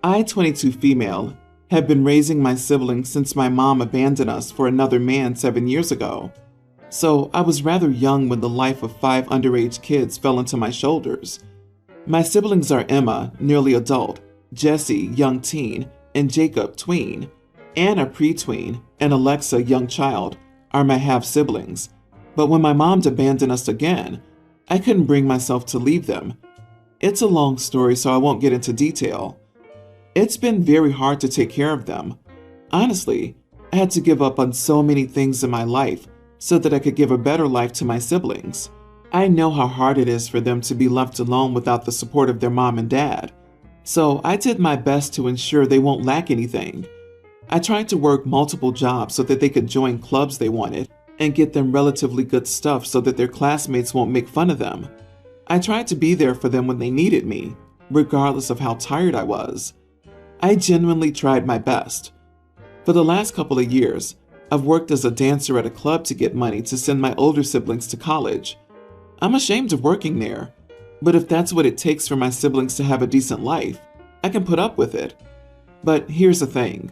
I, 22 female, have been raising my siblings since my mom abandoned us for another man 7 years ago. So I was rather young when the life of 5 underage kids fell into my shoulders. My siblings are Emma, nearly adult, Jesse, young teen, and Jacob, tween. Anna, pre-tween, and Alexa, young child, are my half-siblings. But when my mom abandoned us again, I couldn't bring myself to leave them. It's a long story, so I won't get into detail. It's been very hard to take care of them. Honestly, I had to give up on so many things in my life so that I could give a better life to my siblings. I know how hard it is for them to be left alone without the support of their mom and dad. So I did my best to ensure they won't lack anything. I tried to work multiple jobs so that they could join clubs they wanted and get them relatively good stuff so that their classmates won't make fun of them. I tried to be there for them when they needed me, regardless of how tired I was. I genuinely tried my best. For the last couple of years, I've worked as a dancer at a club to get money to send my older siblings to college. I'm ashamed of working there, but if that's what it takes for my siblings to have a decent life, I can put up with it. But here's the thing.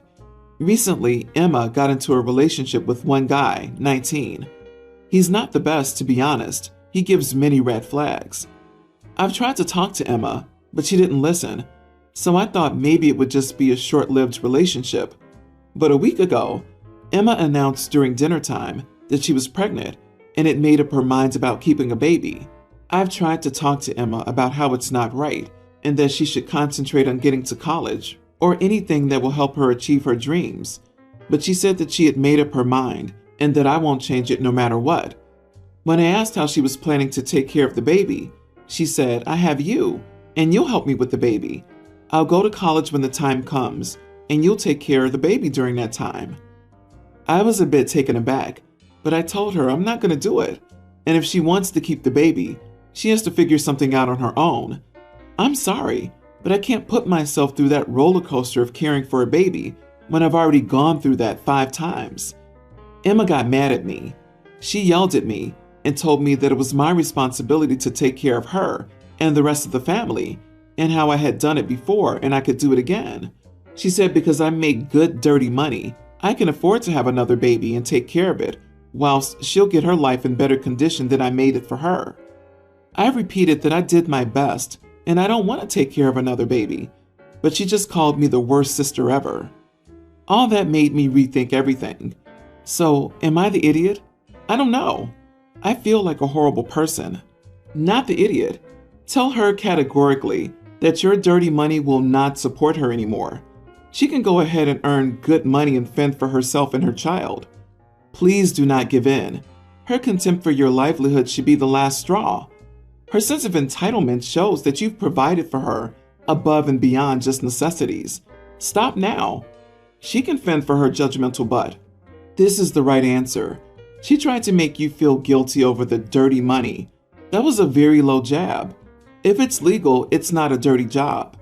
Recently, Emma got into a relationship with one guy, 19. He's not the best, to be honest. He gives many red flags. I've tried to talk to Emma, but she didn't listen. So I thought maybe it would just be a short-lived relationship. But a week ago, Emma announced during dinner time that she was pregnant, and it made up her mind about keeping a baby. I've tried to talk to Emma about how it's not right, and that she should concentrate on getting to college, or anything that will help her achieve her dreams. But she said that she had made up her mind, and that I won't change it no matter what. When I asked how she was planning to take care of the baby, she said, "I have you, and you'll help me with the baby. I'll go to college when the time comes, and you'll take care of the baby during that time." I was a bit taken aback, but I told her I'm not going to do it, and if she wants to keep the baby, she has to figure something out on her own. I'm sorry, but I can't put myself through that roller coaster of caring for a baby when I've already gone through that 5 times. Emma got mad at me. She yelled at me and told me that it was my responsibility to take care of her and the rest of the family, and how I had done it before and I could do it again. She said because I make good, dirty money, I can afford to have another baby and take care of it, whilst she'll get her life in better condition than I made it for her. I repeated that I did my best and I don't want to take care of another baby, but she just called me the worst sister ever. All that made me rethink everything. So, am I the idiot? I don't know. I feel like a horrible person. Not the idiot. Tell her categorically that your dirty money will not support her anymore. She can go ahead and earn good money and fend for herself and her child. Please do not give in. Her contempt for your livelihood should be the last straw. Her sense of entitlement shows that you've provided for her above and beyond just necessities. Stop now. She can fend for her judgmental butt. This is the right answer. She tried to make you feel guilty over the dirty money. That was a very low jab. If it's legal, it's not a dirty job.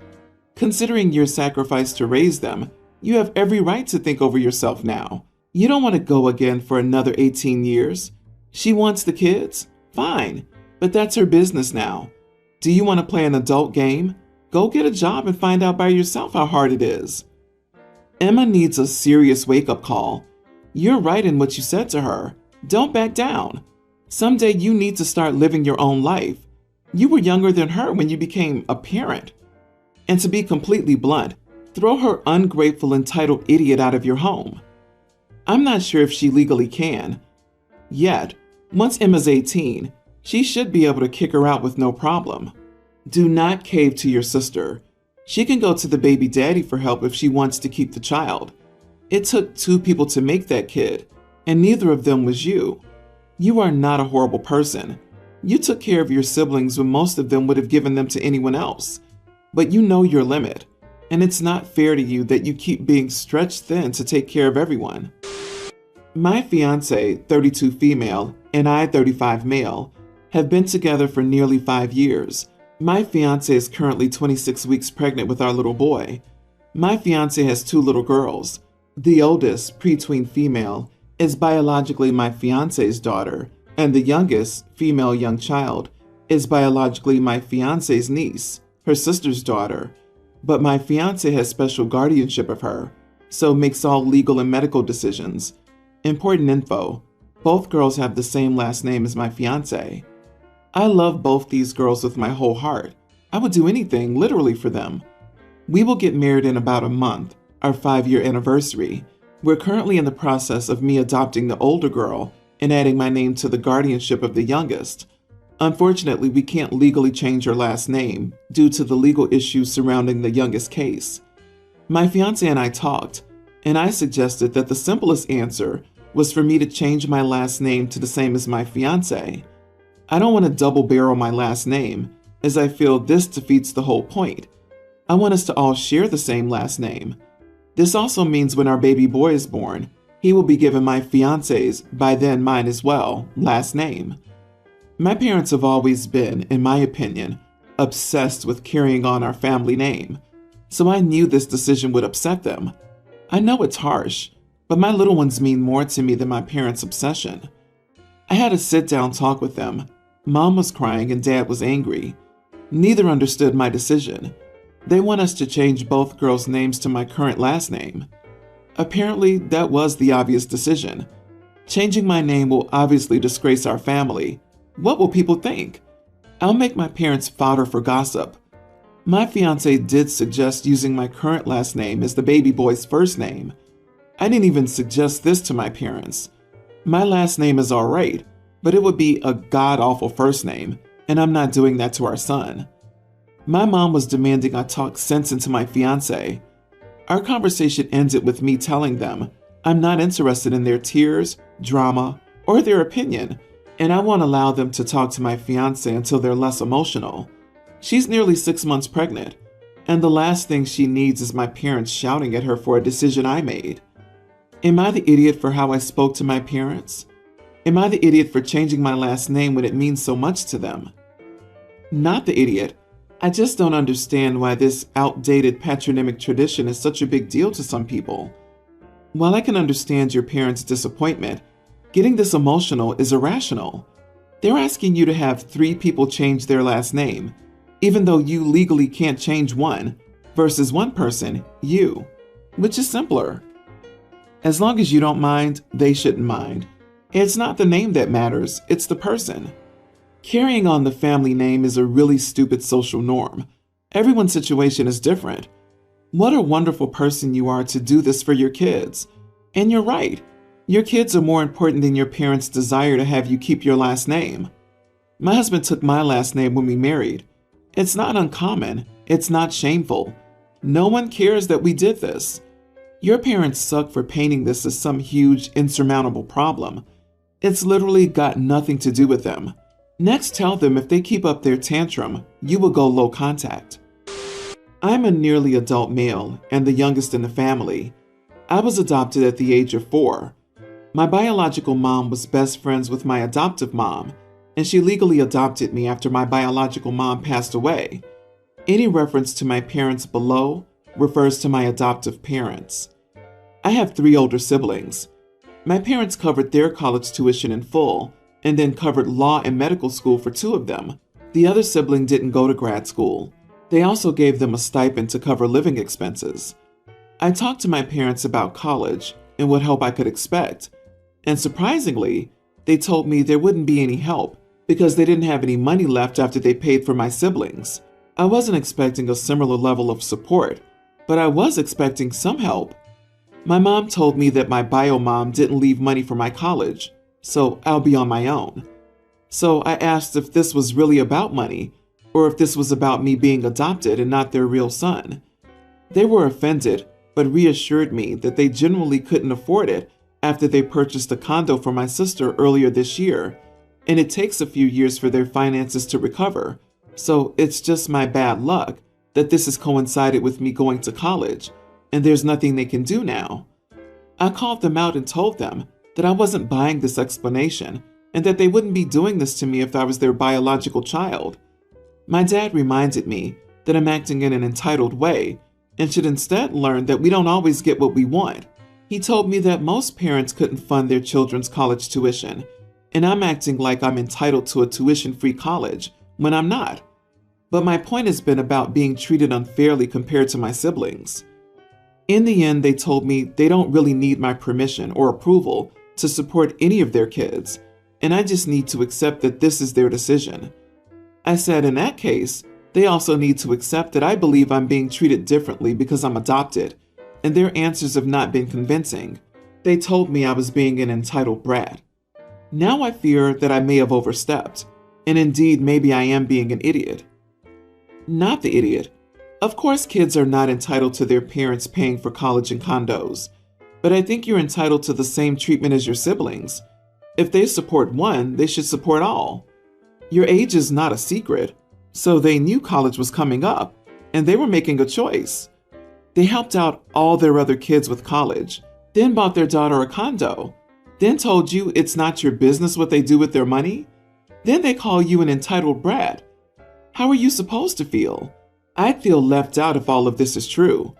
Considering your sacrifice to raise them, you have every right to think over yourself now. You don't want to go again for another 18 years. She wants the kids? Fine, but that's her business now. Do you want to play an adult game? Go get a job and find out by yourself how hard it is. Emma needs a serious wake-up call. You're right in what you said to her. Don't back down. Someday you need to start living your own life. You were younger than her when you became a parent. And to be completely blunt, throw her ungrateful, entitled idiot out of your home. I'm not sure if she legally can. Yet, once Emma's 18, she should be able to kick her out with no problem. Do not cave to your sister. She can go to the baby daddy for help if she wants to keep the child. It took 2 people to make that kid, and neither of them was you. You are not a horrible person. You took care of your siblings when most of them would have given them to anyone else. But you know your limit, and it's not fair to you that you keep being stretched thin to take care of everyone. My fiance, 32 female, and I, 35 male, have been together for nearly 5 years. My fiance is currently 26 weeks pregnant with our little boy. My fiance has 2 little girls. The oldest, pre-tween female, is biologically my fiance's daughter, and the youngest, female young child, is biologically my fiance's niece, her sister's daughter. but my fiance has special guardianship of her, so makes all legal and medical decisions. Important info: both girls have the same last name as my fiance. I love both these girls with my whole heart. I would do anything, literally, for them. We will get married in about a month, our 5-year anniversary. We're currently in the process of me adopting the older girl and adding my name to the guardianship of the youngest. Unfortunately, we can't legally change her last name due to the legal issues surrounding the youngest case. My fiance and I talked, and I suggested that the simplest answer was for me to change my last name to the same as my fiance. I don't want to double barrel my last name, as I feel this defeats the whole point. I want us to all share the same last name. This also means when our baby boy is born, he will be given my fiance's, by then mine as well, last name. My parents have always been, in my opinion, obsessed with carrying on our family name, so I knew this decision would upset them. I know it's harsh, but my little ones mean more to me than my parents' obsession. I had a sit-down talk with them. Mom was crying and Dad was angry. Neither understood my decision. They want us to change both girls' names to my current last name. Apparently, that was the obvious decision. Changing my name will obviously disgrace our family. What will people think? I'll make my parents fodder for gossip. My fiance did suggest using my current last name as the baby boy's first name. I didn't even suggest this to my parents. My last name is alright, but it would be a god-awful first name, and I'm not doing that to our son. My mom was demanding I talk sense into my fiance. Our conversation ended with me telling them I'm not interested in their tears, drama, or their opinion, and I won't allow them to talk to my fiance until they're less emotional. She's nearly 6 months pregnant, and the last thing she needs is my parents shouting at her for a decision I made. Am I the idiot for how I spoke to my parents? Am I the idiot for changing my last name when it means so much to them? Not the idiot. I just don't understand why this outdated patronymic tradition is such a big deal to some people. While I can understand your parents' disappointment, getting this emotional is irrational. They're asking you to have 3 people change their last name, even though you legally can't change one, versus one person, you, which is simpler. As long as you don't mind, they shouldn't mind. It's not the name that matters, it's the person. Carrying on the family name is a really stupid social norm. Everyone's situation is different. What a wonderful person you are to do this for your kids. And you're right. Your kids are more important than your parents' desire to have you keep your last name. My husband took my last name when we married. It's not uncommon. It's not shameful. No one cares that we did this. Your parents suck for painting this as some huge, insurmountable problem. It's literally got nothing to do with them. Next, tell them if they keep up their tantrum, you will go low contact. I'm a nearly adult male and the youngest in the family. I was adopted at the age of 4. My biological mom was best friends with my adoptive mom, and she legally adopted me after my biological mom passed away. Any reference to my parents below refers to my adoptive parents. I have 3 older siblings. My parents covered their college tuition in full, and then covered law and medical school for 2 of them. The other sibling didn't go to grad school. They also gave them a stipend to cover living expenses. I talked to my parents about college and what help I could expect, and surprisingly, they told me there wouldn't be any help because they didn't have any money left after they paid for my siblings. I wasn't expecting a similar level of support, but I was expecting some help. My mom told me that my bio mom didn't leave money for my college, so I'll be on my own. So I asked if this was really about money, or if this was about me being adopted and not their real son. They were offended, but reassured me that they generally couldn't afford it after they purchased a condo for my sister earlier this year, and it takes a few years for their finances to recover, so it's just my bad luck that this has coincided with me going to college, and there's nothing they can do now. I called them out and told them that I wasn't buying this explanation, and that they wouldn't be doing this to me if I was their biological child. My dad reminded me that I'm acting in an entitled way and should instead learn that we don't always get what we want. He told me that most parents couldn't fund their children's college tuition, and I'm acting like I'm entitled to a tuition-free college when I'm not. But my point has been about being treated unfairly compared to my siblings. In the end, they told me they don't really need my permission or approval to support any of their kids, and I just need to accept that this is their decision. I said in that case, they also need to accept that I believe I'm being treated differently because I'm adopted, and their answers have not been convincing. They told me I was being an entitled brat. Now I fear that I may have overstepped, and indeed maybe I am being an idiot. Not the idiot. Of course kids are not entitled to their parents paying for college and condos, but I think you're entitled to the same treatment as your siblings. If they support one, they should support all. Your age is not a secret, so they knew college was coming up, and they were making a choice. They helped out all their other kids with college, then bought their daughter a condo, then told you it's not your business what they do with their money. Then they call you an entitled brat. How are you supposed to feel? I'd feel left out if all of this is true.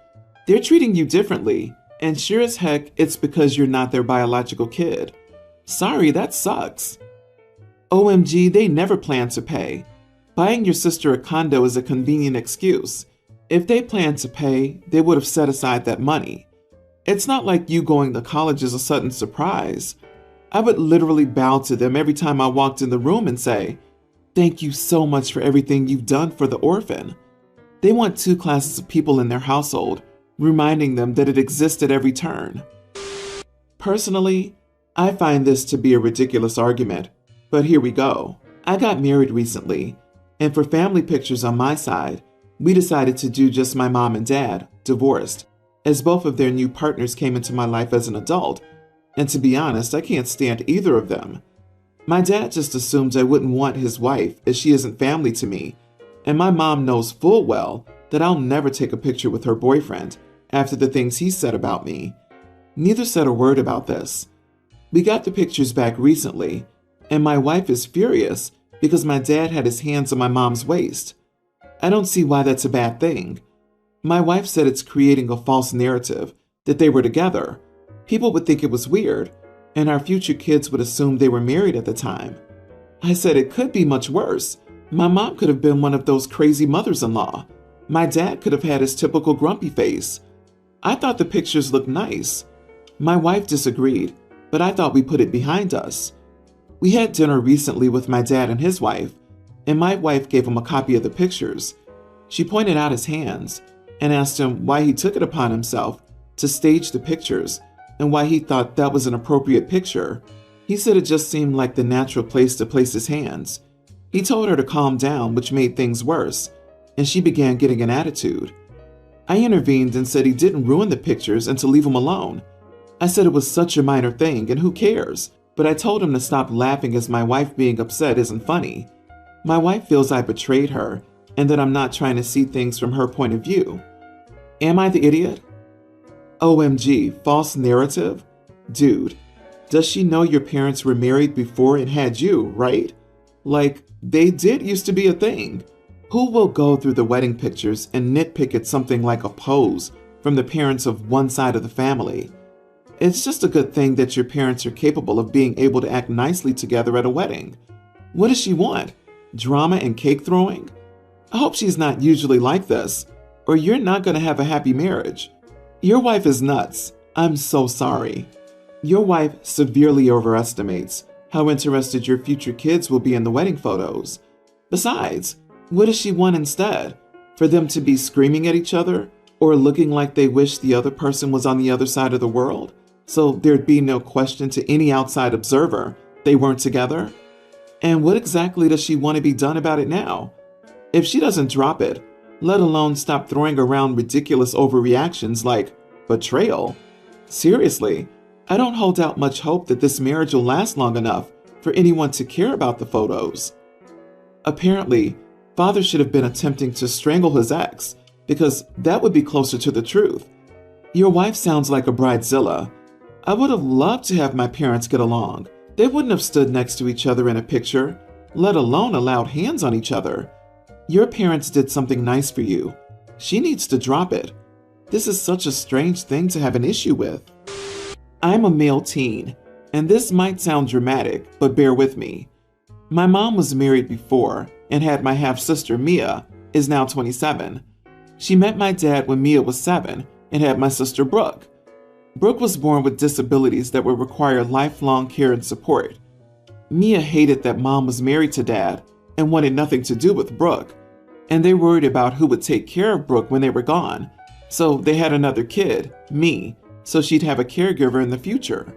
They're treating you differently, and sure as heck, it's because you're not their biological kid. Sorry, that sucks. OMG, they never planned to pay. Buying your sister a condo is a convenient excuse. If they planned to pay, they would have set aside that money. It's not like you going to college is a sudden surprise. I would literally bow to them every time I walked in the room and say, "Thank you so much for everything you've done for the orphan." They want two classes of people in their household, reminding them that it exists at every turn. Personally, I find this to be a ridiculous argument, but here we go. I got married recently, and for family pictures on my side, we decided to do just my mom and dad, divorced, as both of their new partners came into my life as an adult, and to be honest, I can't stand either of them. My dad just assumes I wouldn't want his wife as she isn't family to me, and my mom knows full well that I'll never take a picture with her boyfriend after the things he said about me. Neither said a word about this. We got the pictures back recently, and my wife is furious because my dad had his hands on my mom's waist. I don't see why that's a bad thing. My wife said it's creating a false narrative that they were together. People would think it was weird, and our future kids would assume they were married at the time. I said it could be much worse. My mom could have been one of those crazy mothers-in-law. My dad could have had his typical grumpy face. I thought the pictures looked nice. My wife disagreed, but I thought we put it behind us. We had dinner recently with my dad and his wife, and my wife gave him a copy of the pictures. She pointed out his hands and asked him why he took it upon himself to stage the pictures and why he thought that was an appropriate picture. He said it just seemed like the natural place to place his hands. He told her to calm down, which made things worse, and she began getting an attitude. I intervened and said he didn't ruin the pictures and to leave him alone. I said it was such a minor thing and who cares, but I told him to stop laughing as my wife being upset isn't funny. My wife feels I betrayed her and that I'm not trying to see things from her point of view. Am I the idiot? OMG, false narrative? Dude, does she know your parents were married before and had you, right? Like, they did used to be a thing. Who will go through the wedding pictures and nitpick at something like a pose from the parents of one side of the family? It's just a good thing that your parents are capable of being able to act nicely together at a wedding. What does she want? Drama and cake throwing? I hope she's not usually like this, or you're not going to have a happy marriage. Your wife is nuts. I'm so sorry. Your wife severely overestimates how interested your future kids will be in the wedding photos. Besides, what does she want instead? For them to be screaming at each other or looking like they wish the other person was on the other side of the world, so there'd be no question to any outside observer they weren't together? And what exactly does she want to be done about it now? If she doesn't drop it, let alone stop throwing around ridiculous overreactions like betrayal, seriously, I don't hold out much hope that this marriage will last long enough for anyone to care about the photos. Apparently, father should have been attempting to strangle his ex, because that would be closer to the truth. Your wife sounds like a bridezilla. I would have loved to have my parents get along. They wouldn't have stood next to each other in a picture, let alone allowed hands on each other. Your parents did something nice for you. She needs to drop it. This is such a strange thing to have an issue with. I'm a male teen, and this might sound dramatic, but bear with me. My mom was married before and had my half-sister Mia, is now 27. She met my dad when Mia was 7 and had my sister Brooke. Brooke was born with disabilities that would require lifelong care and support. Mia hated that Mom was married to Dad and wanted nothing to do with Brooke, and they worried about who would take care of Brooke when they were gone, so they had another kid, me, so she'd have a caregiver in the future.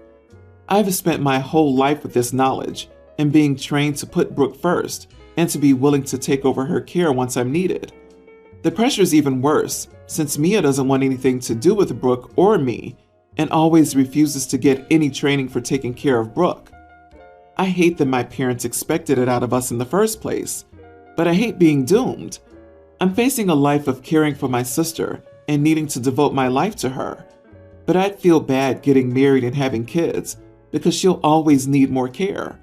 I've spent my whole life with this knowledge and being trained to put Brooke first and to be willing to take over her care once I'm needed. The pressure's even worse since Mia doesn't want anything to do with Brooke or me and always refuses to get any training for taking care of Brooke. I hate that my parents expected it out of us in the first place, but I hate being doomed. I'm facing a life of caring for my sister and needing to devote my life to her, but I'd feel bad getting married and having kids because she'll always need more care.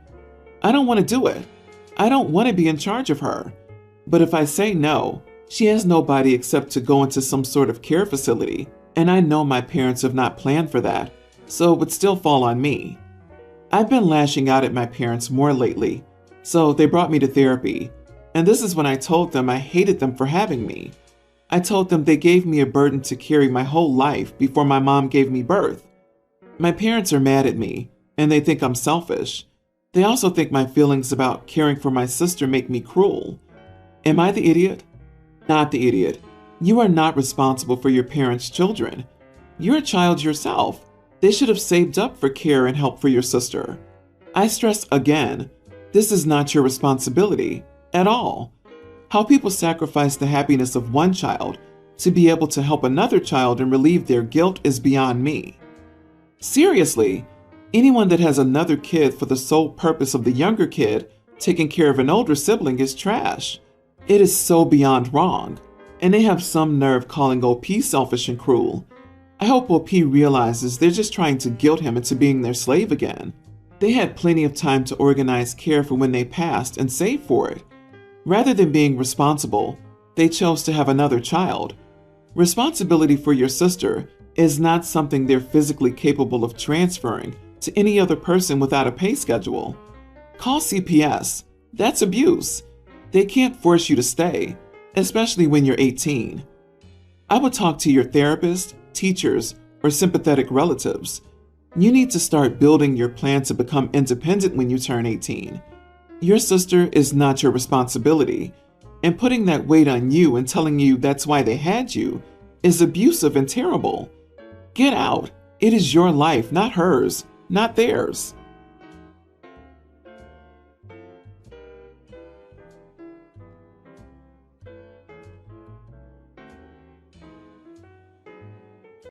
I don't want to do it. I don't want to be in charge of her. But if I say no, she has nobody except to go into some sort of care facility, and I know my parents have not planned for that, so it would still fall on me. I've been lashing out at my parents more lately, so they brought me to therapy, and this is when I told them I hated them for having me. I told them they gave me a burden to carry my whole life before my mom gave me birth. My parents are mad at me, and they think I'm selfish. They also think my feelings about caring for my sister make me cruel. Am I the idiot? Not the idiot. You are not responsible for your parents' children. You're a child yourself. They should have saved up for care and help for your sister. I stress again, this is not your responsibility at all. How people sacrifice the happiness of one child to be able to help another child and relieve their guilt is beyond me. Seriously, anyone that has another kid for the sole purpose of the younger kid taking care of an older sibling is trash. It is so beyond wrong, and they have some nerve calling OP selfish and cruel. I hope OP realizes they're just trying to guilt him into being their slave again. They had plenty of time to organize care for when they passed and save for it. Rather than being responsible, they chose to have another child. Responsibility for your sister is not something they're physically capable of transferring to any other person without a pay schedule. Call CPS. That's abuse. They can't force you to stay, especially when you're 18. I would talk to your therapist, teachers, or sympathetic relatives. You need to start building your plan to become independent when you turn 18. Your sister is not your responsibility, and putting that weight on you and telling you that's why they had you is abusive and terrible. Get out. It is your life, not hers, not theirs.